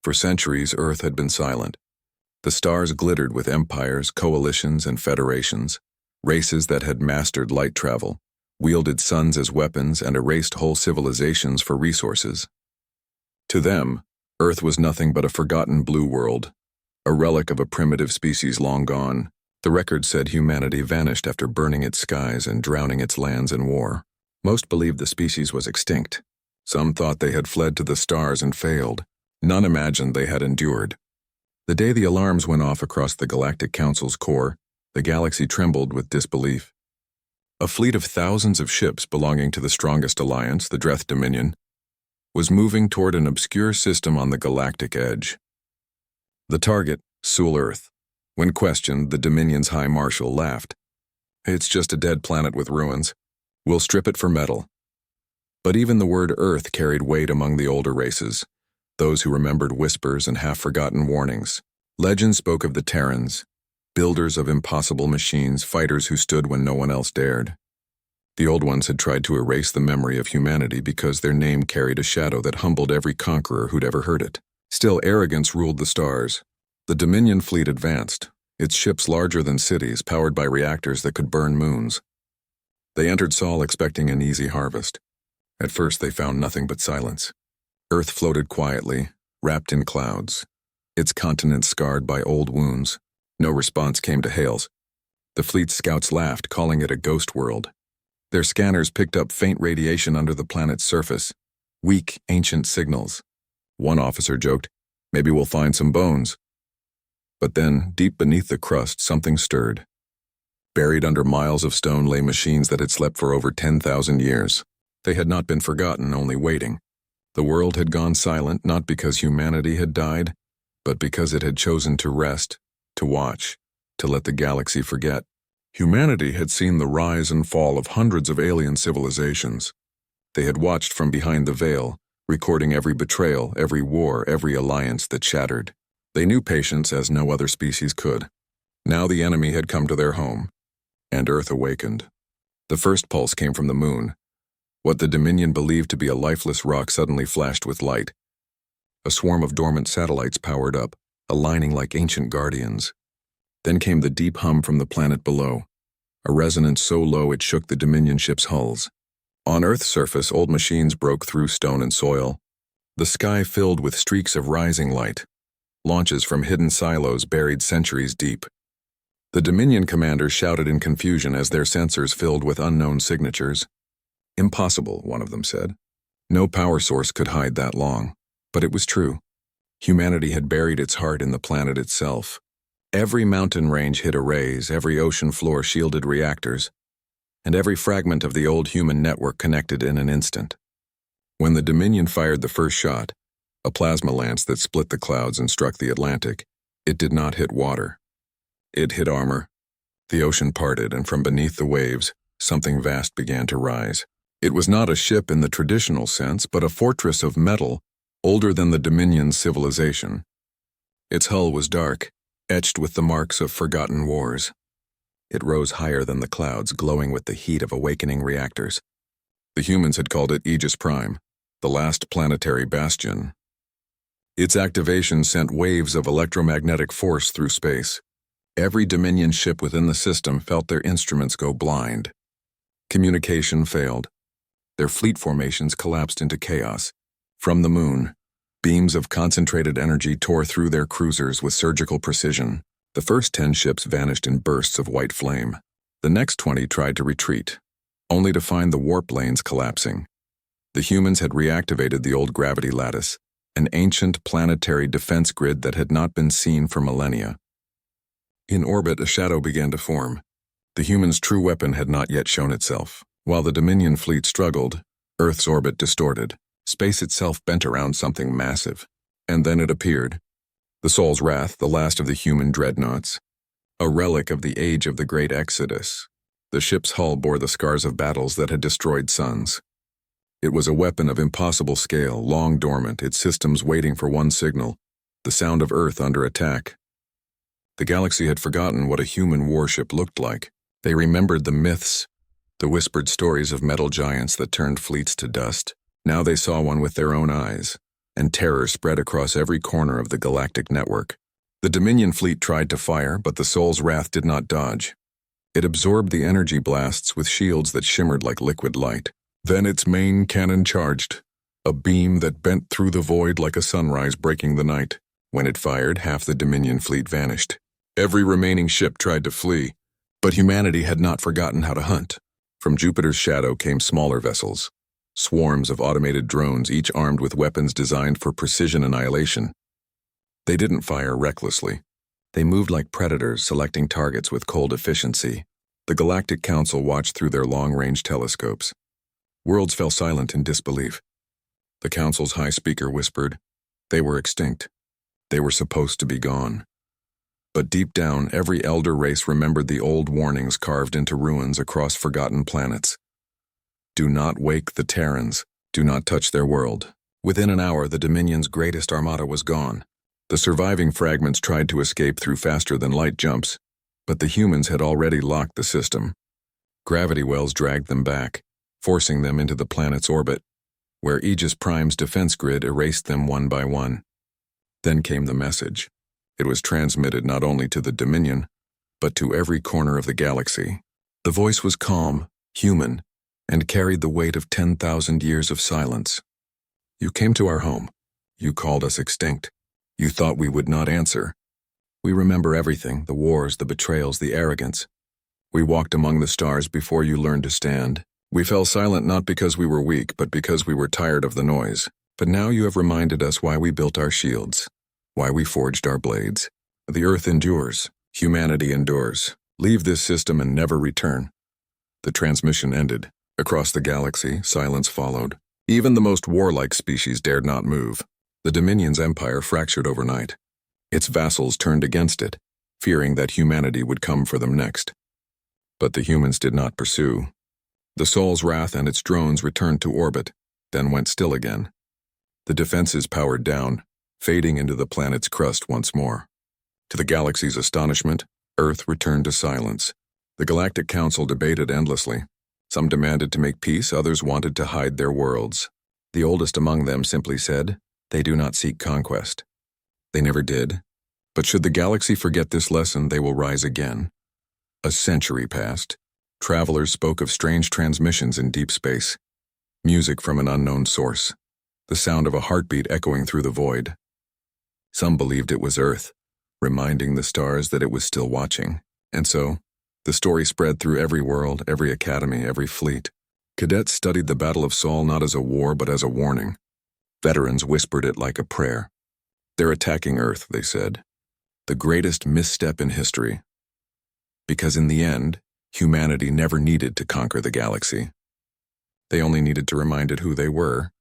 For centuries, Earth had been silent. The stars glittered with empires, coalitions, and federations, races that had mastered light travel, wielded suns as weapons, and erased whole civilizations for resources. To them, Earth was nothing but a forgotten blue world, a relic of a primitive species long gone. The record said humanity vanished after burning its skies and drowning its lands in war. Most believed the species was extinct. Some thought they had fled to the stars and failed. None imagined they had endured. The day the alarms went off across the Galactic Council's core, the galaxy trembled with disbelief. A fleet of thousands of ships belonging to the strongest alliance, the Dreth Dominion, was moving toward an obscure system on the galactic edge. The target, Sul Earth. When questioned, the Dominion's High Marshal laughed. "It's just a dead planet with ruins. We'll strip it for metal." But even the word Earth carried weight among the older races, those who remembered whispers and half-forgotten warnings. Legend spoke of the Terrans, builders of impossible machines, fighters who stood when no one else dared. The old ones had tried to erase the memory of humanity because their name carried a shadow that humbled every conqueror who'd ever heard it. Still, arrogance ruled the stars. The Dominion fleet advanced, its ships larger than cities, powered by reactors that could burn moons. They entered Sol expecting an easy harvest. At first they found nothing but silence. Earth floated quietly, wrapped in clouds, its continent scarred by old wounds. No response came to hails. The fleet's scouts laughed, calling it a ghost world. Their scanners picked up faint radiation under the planet's surface, weak, ancient signals. One officer joked, "Maybe we'll find some bones." But then, deep beneath the crust, something stirred. Buried under miles of stone lay machines that had slept for over 10,000 years. They had not been forgotten, only waiting. The world had gone silent not because humanity had died, but because it had chosen to rest, to watch, to let the galaxy forget. Humanity had seen the rise and fall of hundreds of alien civilizations. They had watched from behind the veil, recording every betrayal, every war, every alliance that shattered. They knew patience as no other species could. Now the enemy had come to their home, and Earth awakened. The first pulse came from the moon. What the Dominion believed to be a lifeless rock suddenly flashed with light. A swarm of dormant satellites powered up, aligning like ancient guardians. Then came the deep hum from the planet below, a resonance so low it shook the Dominion ships' hulls. On Earth's surface, old machines broke through stone and soil. The sky filled with streaks of rising light, launches from hidden silos buried centuries deep. The Dominion commanders shouted in confusion as their sensors filled with unknown signatures. "Impossible," one of them said. No power source could hide that long. But it was true. Humanity had buried its heart in the planet itself. Every mountain range hid arrays, every ocean floor shielded reactors, and every fragment of the old human network connected in an instant. When the Dominion fired the first shot, a plasma lance that split the clouds and struck the Atlantic, it did not hit water. It hit armor. The ocean parted, and from beneath the waves, something vast began to rise. It was not a ship in the traditional sense, but a fortress of metal, older than the Dominion's civilization. Its hull was dark, etched with the marks of forgotten wars. It rose higher than the clouds, glowing with the heat of awakening reactors. The humans had called it Aegis Prime, the last planetary bastion. Its activation sent waves of electromagnetic force through space. Every Dominion ship within the system felt their instruments go blind. Communication failed. Their fleet formations collapsed into chaos. From the moon, beams of concentrated energy tore through their cruisers with surgical precision. The first 10 ships vanished in bursts of white flame. The next 20 tried to retreat, only to find the warp lanes collapsing. The humans had reactivated the old gravity lattice, an ancient planetary defense grid that had not been seen for millennia. In orbit, a shadow began to form. The humans' true weapon had not yet shown itself. While the Dominion fleet struggled, Earth's orbit distorted. Space itself bent around something massive. And then it appeared. The Sol's Wrath, the last of the human dreadnoughts. A relic of the age of the Great Exodus. The ship's hull bore the scars of battles that had destroyed suns. It was a weapon of impossible scale, long dormant, its systems waiting for one signal, the sound of Earth under attack. The galaxy had forgotten what a human warship looked like. They remembered the myths, the whispered stories of metal giants that turned fleets to dust. Now they saw one with their own eyes, and terror spread across every corner of the galactic network. The Dominion fleet tried to fire, but the Soul's wrath did not dodge. It absorbed the energy blasts with shields that shimmered like liquid light. Then its main cannon charged, a beam that bent through the void like a sunrise breaking the night. When it fired, half the Dominion fleet vanished. Every remaining ship tried to flee, but humanity had not forgotten how to hunt. From Jupiter's shadow came smaller vessels, swarms of automated drones, each armed with weapons designed for precision annihilation. They didn't fire recklessly. They moved like predators, selecting targets with cold efficiency. The Galactic Council watched through their long-range telescopes. Worlds fell silent in disbelief. The Council's high speaker whispered, "They were extinct. They were supposed to be gone." But deep down, every elder race remembered the old warnings carved into ruins across forgotten planets. Do not wake the Terrans. Do not touch their world. Within an hour, the Dominion's greatest armada was gone. The surviving fragments tried to escape through faster-than-light jumps, but the humans had already locked the system. Gravity wells dragged them back, forcing them into the planet's orbit, where Aegis Prime's defense grid erased them one by one. Then came the message. It was transmitted not only to the Dominion, but to every corner of the galaxy. The voice was calm, human, and carried the weight of 10,000 years of silence. You came to our home. You called us extinct. You thought we would not answer. We remember everything, the wars, the betrayals, the arrogance. We walked among the stars before you learned to stand. We fell silent not because we were weak, but because we were tired of the noise. But now you have reminded us why we built our shields, why we forged our blades. The Earth endures. Humanity endures. Leave this system and never return. The transmission ended. Across the galaxy, silence followed. Even the most warlike species dared not move. The Dominion's empire fractured overnight. Its vassals turned against it, fearing that humanity would come for them next. But the humans did not pursue. The Soul's wrath and its drones returned to orbit, then went still again. The defenses powered down, fading into the planet's crust once more. To the galaxy's astonishment, Earth returned to silence. The Galactic Council debated endlessly. Some demanded to make peace, others wanted to hide their worlds. The oldest among them simply said, "They do not seek conquest." They never did. But should the galaxy forget this lesson, they will rise again. A century passed. Travelers spoke of strange transmissions in deep space. Music from an unknown source. The sound of a heartbeat echoing through the void. Some believed it was Earth, reminding the stars that it was still watching. And so, the story spread through every world, every academy, every fleet. Cadets studied the Battle of Sol not as a war, but as a warning. Veterans whispered it like a prayer. They're attacking Earth, they said. The greatest misstep in history. Because in the end, humanity never needed to conquer the galaxy. They only needed to remind it who they were